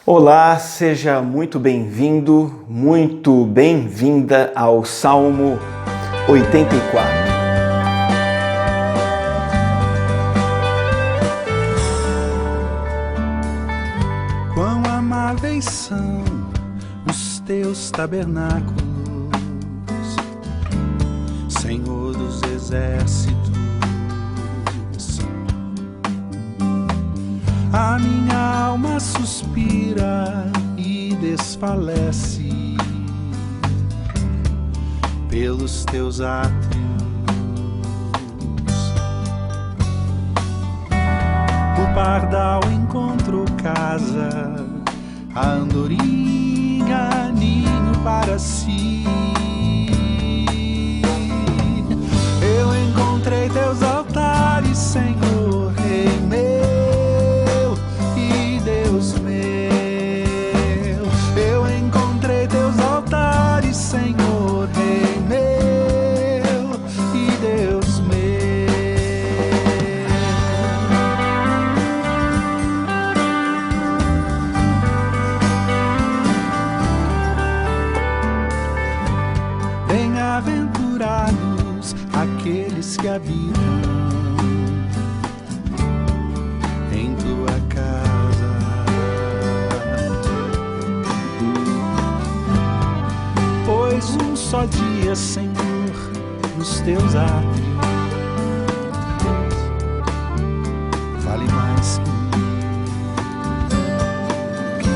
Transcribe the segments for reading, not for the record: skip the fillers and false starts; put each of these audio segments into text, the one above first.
Olá, seja muito bem-vindo, muito bem-vinda ao Salmo 84. Quão amáveis são os teus tabernáculos, Senhor dos exércitos. A minha alma suspira e desfalece pelos teus átrios. O pardal encontrou casa, a andorinha ninho para si. Eu encontrei teus altares, Senhor, Rei meu. Senhor, Rei meu e Deus meu. Bem-aventurados aqueles que habitam em tua casa, pois um só dia, Senhor, nos teus átrios vale mais que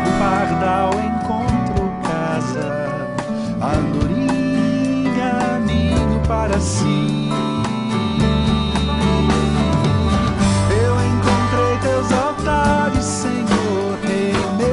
o pardal encontrou casa, a andorinha ninho para si. Eu encontrei teus altares, Senhor, Rei meu.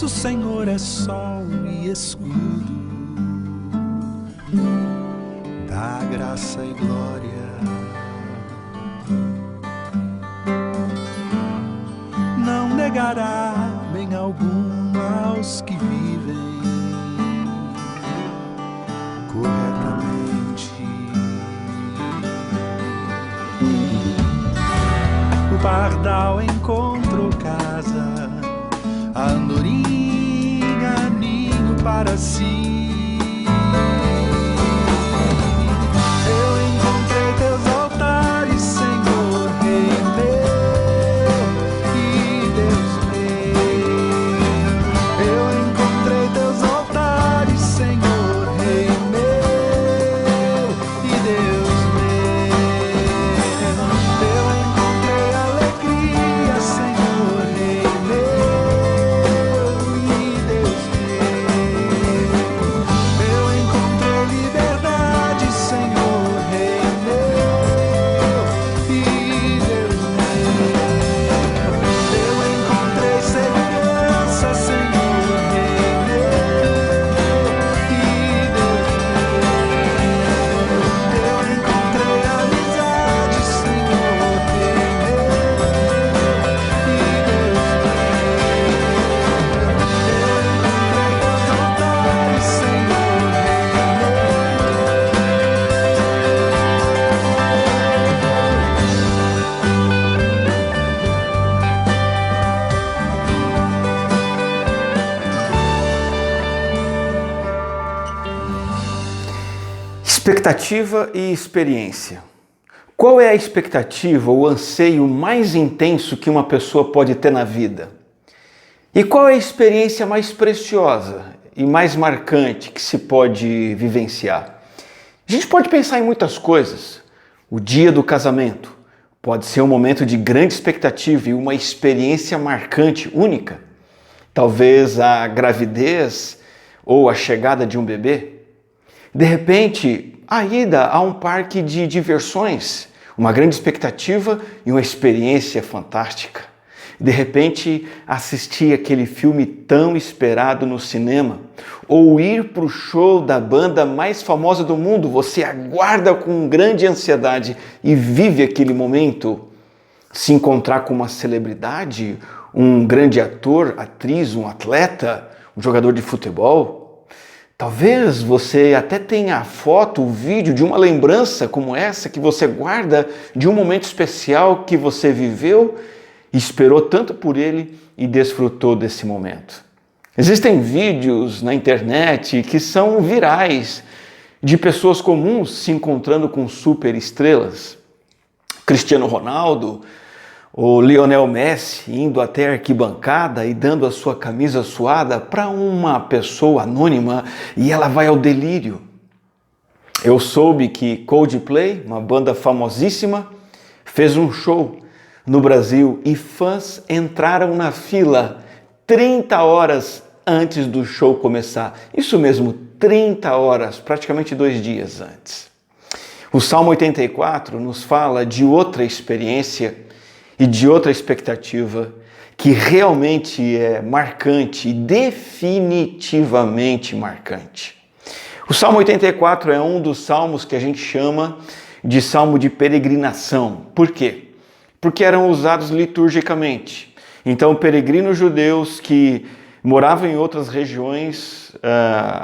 O Senhor é sol e escudo, dá graça e glória. Não negará bem algum aos que vivem corretamente. O pardal encontrou casa, a andorinha ninho para si. Eu encontrei teus altares, Senhor, Rei meu e Deus meu. Eu encontrei teus altares, Senhor, Rei meu e Deus meu. Eu encontrei alegria, Senhor, Rei meu. Expectativa e experiência. Qual é a expectativa ou anseio mais intenso que uma pessoa pode ter na vida? E qual é a experiência mais preciosa e mais marcante que se pode vivenciar? A gente pode pensar em muitas coisas. O dia do casamento pode ser um momento de grande expectativa e uma experiência marcante, única. Talvez a gravidez ou a chegada de um bebê. De repente, a ida a um parque de diversões, uma grande expectativa e uma experiência fantástica. De repente, assistir aquele filme tão esperado no cinema, ou ir para o show da banda mais famosa do mundo, você aguarda com grande ansiedade e vive aquele momento. Se encontrar com uma celebridade, um grande ator, atriz, um atleta, um jogador de futebol. Talvez você até tenha a foto, o vídeo de uma lembrança como essa que você guarda de um momento especial que você viveu, esperou tanto por ele e desfrutou desse momento. Existem vídeos na internet que são virais de pessoas comuns se encontrando com super estrelas. Cristiano Ronaldo, o Lionel Messi indo até a arquibancada e dando a sua camisa suada para uma pessoa anônima e ela vai ao delírio. Eu soube que Coldplay, uma banda famosíssima, fez um show no Brasil e fãs entraram na fila 30 horas antes do show começar. Isso mesmo, 30 horas, praticamente 2 dias antes. O Salmo 84 nos fala de outra experiência e de outra expectativa que realmente é marcante e definitivamente marcante. O Salmo 84 é um dos salmos que a gente chama de salmo de peregrinação. Por quê? Porque eram usados liturgicamente. Então, peregrinos judeus que moravam em outras regiões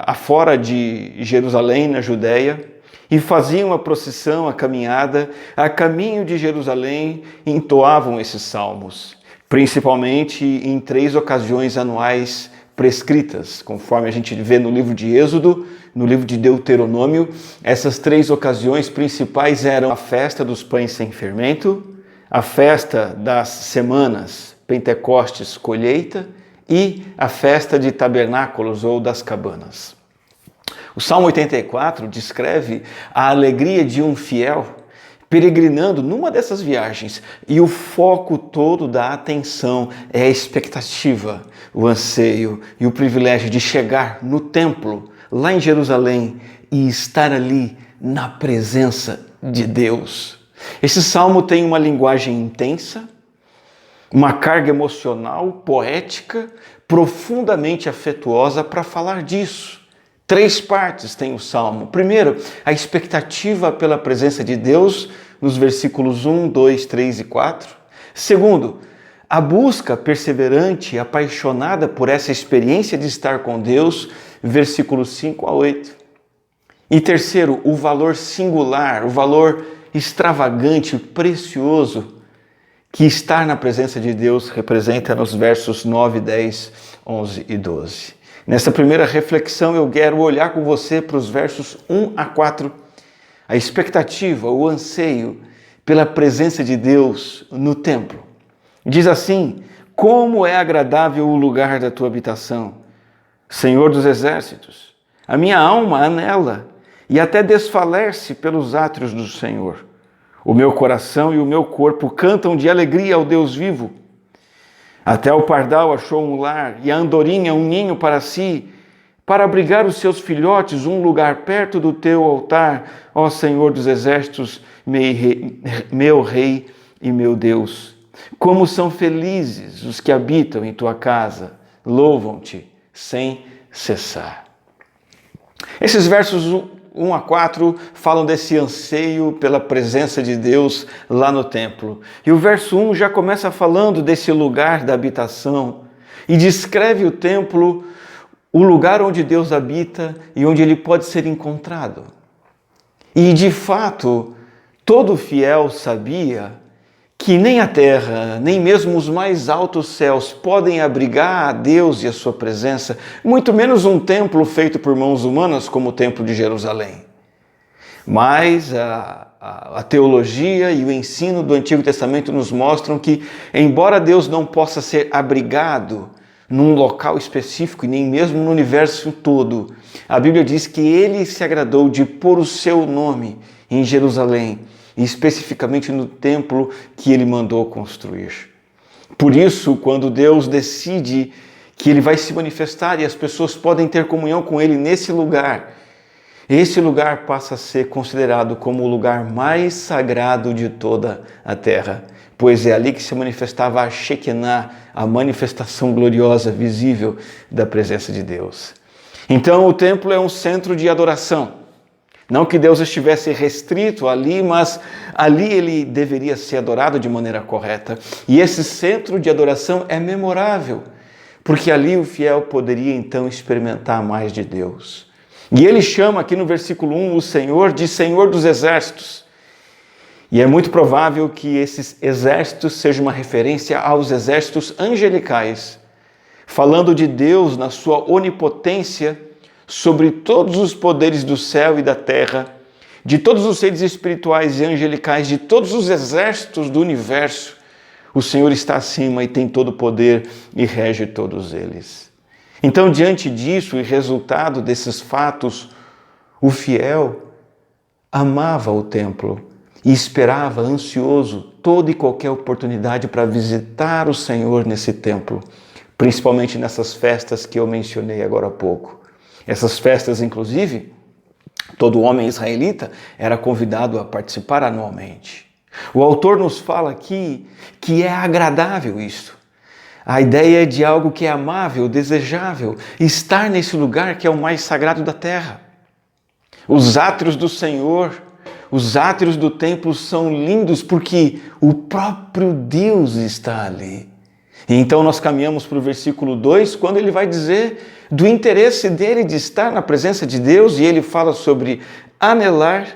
afora de Jerusalém, na Judéia, e faziam a procissão, a caminhada, a caminho de Jerusalém, e entoavam esses salmos, principalmente em 3 ocasiões anuais prescritas, conforme a gente vê no livro de Êxodo, no livro de Deuteronômio. Essas 3 ocasiões principais eram a festa dos pães sem fermento, a festa das semanas, Pentecostes, colheita, e a festa de tabernáculos ou das cabanas. O Salmo 84 descreve a alegria de um fiel peregrinando numa dessas viagens e o foco todo da atenção é a expectativa, o anseio e o privilégio de chegar no templo, lá em Jerusalém, e estar ali na presença de Deus. Esse salmo tem uma linguagem intensa, uma carga emocional, poética, profundamente afetuosa para falar disso. 3 partes tem o salmo. Primeiro, a expectativa pela presença de Deus, nos versículos 1, 2, 3 e 4. Segundo, a busca perseverante e apaixonada por essa experiência de estar com Deus, versículos 5 a 8. E terceiro, o valor singular, o valor extravagante, precioso, que estar na presença de Deus representa nos versos 9, 10, 11 e 12. Nessa primeira reflexão eu quero olhar com você para os versos 1 a 4, a expectativa, o anseio pela presença de Deus no templo. Diz assim: como é agradável o lugar da tua habitação, Senhor dos exércitos. A minha alma anela e até desfalece pelos átrios do Senhor. O meu coração e o meu corpo cantam de alegria ao Deus vivo. Até o pardal achou um lar e a andorinha um ninho para si, para abrigar os seus filhotes, um lugar perto do teu altar, ó Senhor dos exércitos, meu Rei e meu Deus. Como são felizes os que habitam em tua casa, louvam-te sem cessar. Esses versos 1 a 4 falam desse anseio pela presença de Deus lá no templo. E o verso 1 já começa falando desse lugar da habitação e descreve o templo, o lugar onde Deus habita e onde ele pode ser encontrado. E de fato, todo fiel sabia que nem a terra, nem mesmo os mais altos céus podem abrigar a Deus e a sua presença, muito menos um templo feito por mãos humanas como o Templo de Jerusalém. Mas a teologia e o ensino do Antigo Testamento nos mostram que, embora Deus não possa ser abrigado num local específico e nem mesmo no universo todo, a Bíblia diz que ele se agradou de pôr o seu nome em Jerusalém, e especificamente no templo que ele mandou construir. Por isso, quando Deus decide que ele vai se manifestar e as pessoas podem ter comunhão com ele nesse lugar, esse lugar passa a ser considerado como o lugar mais sagrado de toda a terra. pois é ali que se manifestava a Shekinah, a manifestação gloriosa, visível da presença de Deus. Então o templo é um centro de adoração. Não que Deus estivesse restrito ali, mas ali ele deveria ser adorado de maneira correta. E esse centro de adoração é memorável, porque ali o fiel poderia então experimentar mais de Deus. E ele chama aqui no versículo 1 o Senhor de Senhor dos Exércitos. E é muito provável que esses exércitos sejam uma referência aos exércitos angelicais, falando de Deus na sua onipotência sobre todos os poderes do céu e da terra, de todos os seres espirituais e angelicais, de todos os exércitos do universo. O Senhor está acima e tem todo o poder e rege todos eles. Então, diante disso e resultado desses fatos, o fiel amava o templo e esperava ansioso toda e qualquer oportunidade para visitar o Senhor nesse templo, principalmente nessas festas que eu mencionei agora há pouco. Essas festas, inclusive, todo homem israelita era convidado a participar anualmente. O autor nos fala aqui que é agradável isso. A ideia é de algo que é amável, desejável, estar nesse lugar que é o mais sagrado da terra. Os átrios do Senhor, os átrios do templo são lindos porque o próprio Deus está ali. E então nós caminhamos para o versículo 2, quando ele vai dizer do interesse dele de estar na presença de Deus, e ele fala sobre anelar,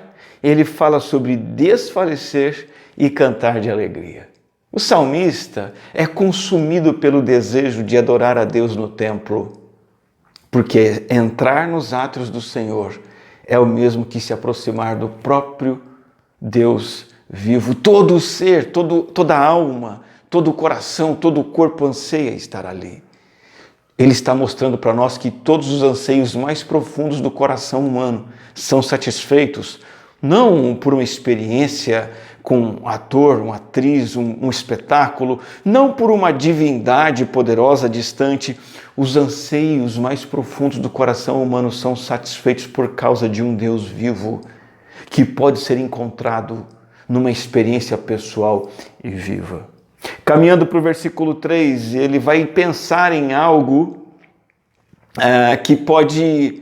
ele fala sobre desfalecer e cantar de alegria. O salmista é consumido pelo desejo de adorar a Deus no templo, porque entrar nos átrios do Senhor é o mesmo que se aproximar do próprio Deus vivo. Todo o ser, toda a alma, todo o coração, todo o corpo anseia estar ali. Ele está mostrando para nós que todos os anseios mais profundos do coração humano são satisfeitos, não por uma experiência com um ator, uma atriz, um espetáculo, não por uma divindade poderosa distante. Os anseios mais profundos do coração humano são satisfeitos por causa de um Deus vivo, que pode ser encontrado numa experiência pessoal e viva. Caminhando para o versículo 3, ele vai pensar em algo que pode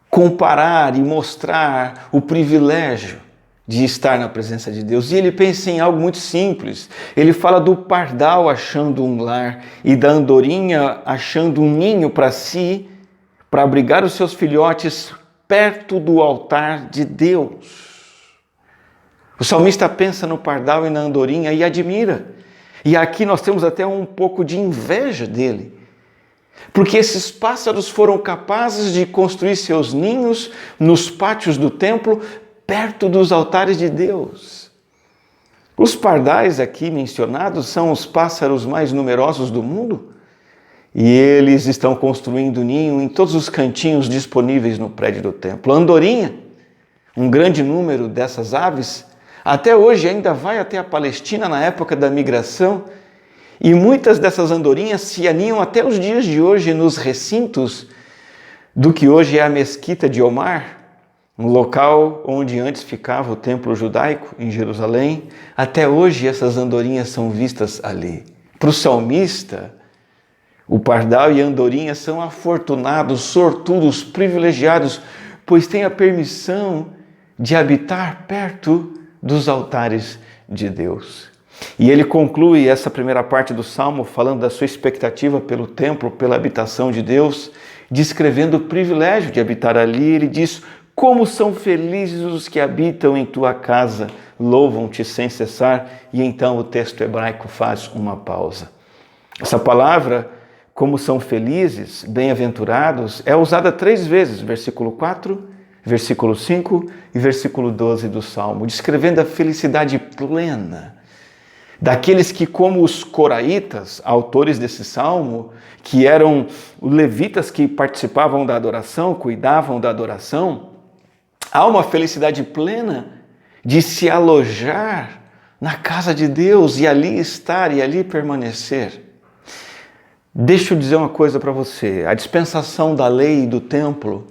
comparar e mostrar o privilégio de estar na presença de Deus. E ele pensa em algo muito simples. Ele fala do pardal achando um lar e da andorinha achando um ninho para si, para abrigar os seus filhotes perto do altar de Deus. O salmista pensa no pardal e na andorinha e admira. E aqui nós temos até um pouco de inveja dele, porque esses pássaros foram capazes de construir seus ninhos nos pátios do templo, perto dos altares de Deus. Os pardais aqui mencionados são os pássaros mais numerosos do mundo, e eles estão construindo ninho em todos os cantinhos disponíveis no prédio do templo. A andorinha, um grande número dessas aves, até hoje ainda vai até a Palestina na época da migração, e muitas dessas andorinhas se aninham até os dias de hoje nos recintos do que hoje é a Mesquita de Omar, um local onde antes ficava o templo judaico em Jerusalém. Até hoje essas andorinhas são vistas ali. Para o salmista, o pardal e a andorinha são afortunados, sortudos, privilegiados, pois têm a permissão de habitar perto dos altares de Deus. E ele conclui essa primeira parte do Salmo falando da sua expectativa pelo templo, pela habitação de Deus, descrevendo o privilégio de habitar ali. Ele diz: como são felizes os que habitam em tua casa, louvam-te sem cessar. E então o texto hebraico faz uma pausa. Essa palavra, como são felizes, bem-aventurados, é usada 3 vezes, versículo 4, versículo 5 e versículo 12 do Salmo, descrevendo a felicidade plena daqueles que, como os coraitas, autores desse Salmo, que eram os levitas que participavam da adoração, cuidavam da adoração, há uma felicidade plena de se alojar na casa de Deus e ali estar e ali permanecer. Deixa eu dizer uma coisa para você, a dispensação da lei e do templo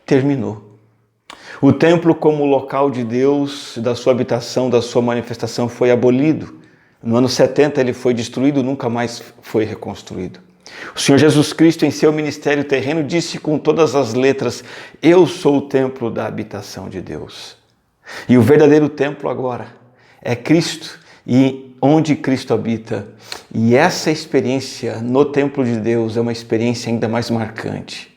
terminou. O templo como local de Deus, da sua habitação, da sua manifestação foi abolido No ano 70 ele foi destruído, nunca mais foi reconstruído. O Senhor Jesus Cristo, em seu ministério terreno, disse com todas as letras: eu sou o templo da habitação de Deus. E o verdadeiro templo agora é Cristo, e onde Cristo habita. E essa experiência no templo de Deus é uma experiência ainda mais marcante.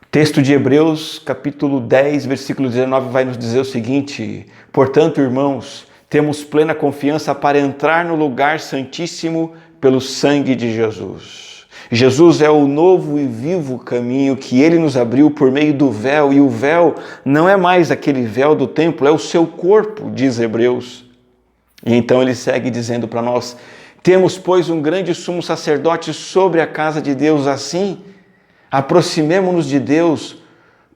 O texto de Hebreus, capítulo 10, versículo 19, vai nos dizer o seguinte: portanto, irmãos, temos plena confiança para entrar no lugar santíssimo pelo sangue de Jesus. Jesus é o novo e vivo caminho que Ele nos abriu por meio do véu, e o véu não é mais aquele véu do templo, é o seu corpo, diz Hebreus. E então ele segue dizendo para nós: temos, pois, um grande sumo sacerdote sobre a casa de Deus, assim, aproximemo-nos de Deus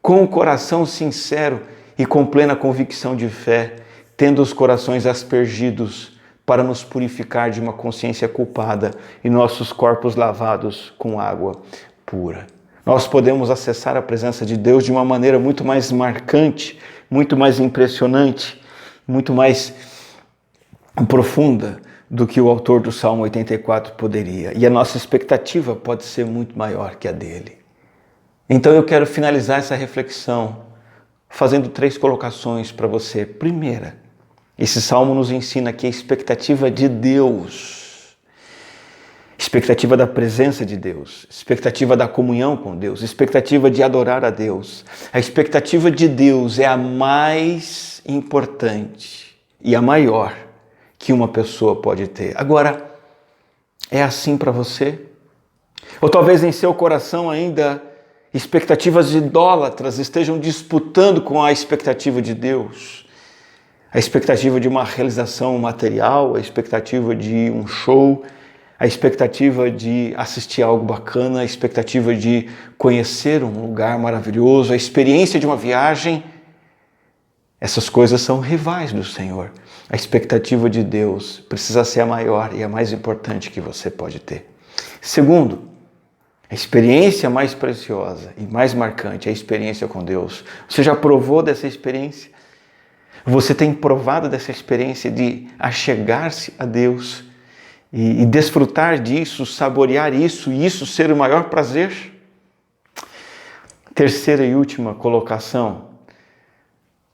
com o coração sincero e com plena convicção de fé, tendo os corações aspergidos para nos purificar de uma consciência culpada e nossos corpos lavados com água pura. Nós podemos acessar a presença de Deus de uma maneira muito mais marcante, muito mais impressionante, muito mais profunda do que o autor do Salmo 84 poderia. E a nossa expectativa pode ser muito maior que a dele. Então eu quero finalizar essa reflexão fazendo 3 colocações para você. Primeira, esse salmo nos ensina que a expectativa de Deus, expectativa da presença de Deus, expectativa da comunhão com Deus, expectativa de adorar a Deus, a expectativa de Deus é a mais importante e a maior que uma pessoa pode ter. Agora, é assim para você? Ou talvez em seu coração ainda expectativas idólatras estejam disputando com a expectativa de Deus? A expectativa de uma realização material, a expectativa de um show, a expectativa de assistir a algo bacana, a expectativa de conhecer um lugar maravilhoso, a experiência de uma viagem. Essas coisas são rivais do Senhor. A expectativa de Deus precisa ser a maior e a mais importante que você pode ter. Segundo, a experiência mais preciosa e mais marcante é a experiência com Deus. Você já provou dessa experiência? Você tem provado dessa experiência de achegar-se a Deus e desfrutar disso, saborear isso e isso ser o maior prazer? Terceira e última colocação: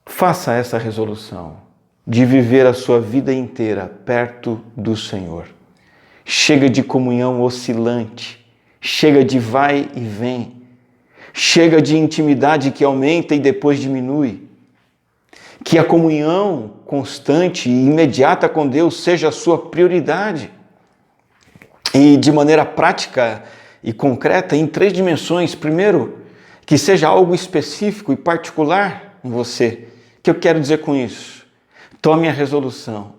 faça essa resolução de viver a sua vida inteira perto do Senhor. Chega de comunhão oscilante, chega de vai e vem, chega de intimidade que aumenta e depois diminui. Que a comunhão constante e imediata com Deus seja a sua prioridade. E de maneira prática e concreta, em 3 dimensões. Primeiro, que seja algo específico e particular em você. O que eu quero dizer com isso? Tome a resolução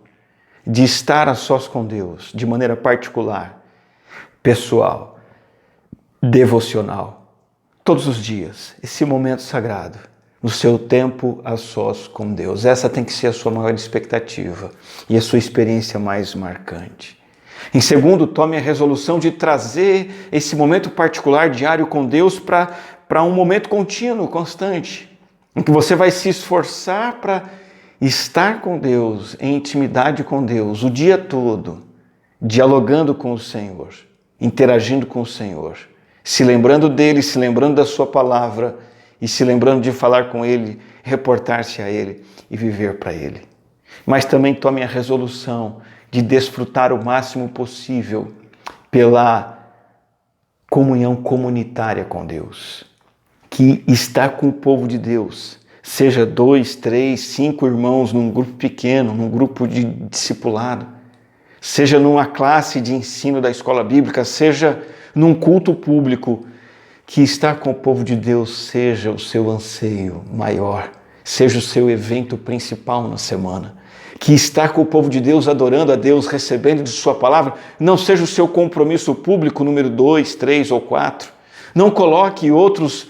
de estar a sós com Deus, de maneira particular, pessoal, devocional, todos os dias, esse momento sagrado, no seu tempo a sós com Deus. Essa tem que ser a sua maior expectativa e a sua experiência mais marcante. Em segundo, tome a resolução de trazer esse momento particular diário com Deus para um momento contínuo, constante, em que você vai se esforçar para estar com Deus, em intimidade com Deus, o dia todo, dialogando com o Senhor, interagindo com o Senhor, se lembrando dele, se lembrando da sua palavra e se lembrando de falar com ele, reportar-se a ele e viver para ele. Mas também tome a resolução de desfrutar o máximo possível pela comunhão comunitária com Deus, que está com o povo de Deus, seja 2, 3, 5 irmãos num grupo pequeno, num grupo de discipulado, seja numa classe de ensino da escola bíblica, seja num culto público, que estar com o povo de Deus seja o seu anseio maior, seja o seu evento principal na semana. Que estar com o povo de Deus, adorando a Deus, recebendo de sua palavra, não seja o seu compromisso público número 2, 3 ou 4. Não coloque outros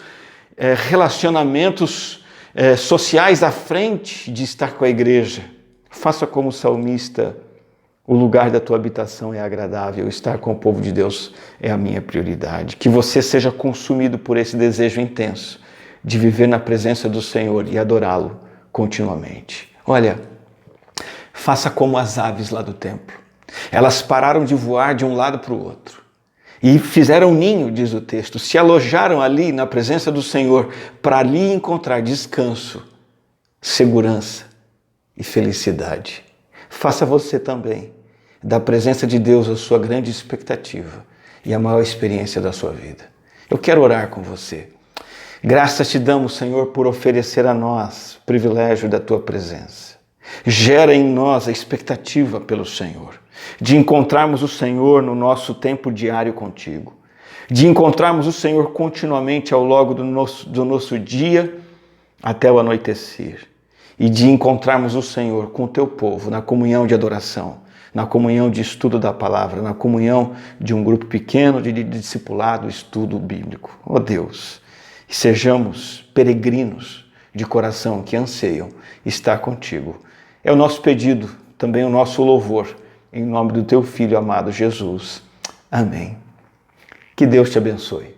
relacionamentos sociais à frente de estar com a igreja. Faça como o salmista: o lugar da tua habitação é agradável, estar com o povo de Deus é a minha prioridade. Que você seja consumido por esse desejo intenso de viver na presença do Senhor e adorá-lo continuamente. Olha, faça como as aves lá do templo. Elas pararam de voar de um lado para o outro e fizeram um ninho, diz o texto, se alojaram ali na presença do Senhor para ali encontrar descanso, segurança e felicidade. Faça você também da presença de Deus a sua grande expectativa e a maior experiência da sua vida. Eu quero orar com você. Graças te damos, Senhor, por oferecer a nós o privilégio da tua presença. Gera em nós a expectativa pelo Senhor, de encontrarmos o Senhor no nosso tempo diário contigo, de encontrarmos o Senhor continuamente ao longo do nosso dia até o anoitecer, e de encontrarmos o Senhor com o teu povo na comunhão de adoração, na comunhão de estudo da palavra, na comunhão de um grupo pequeno de discipulado, estudo bíblico. Ó Deus, sejamos peregrinos de coração que anseiam estar contigo. É o nosso pedido, também o nosso louvor, em nome do teu Filho amado Jesus. Amém. Que Deus te abençoe.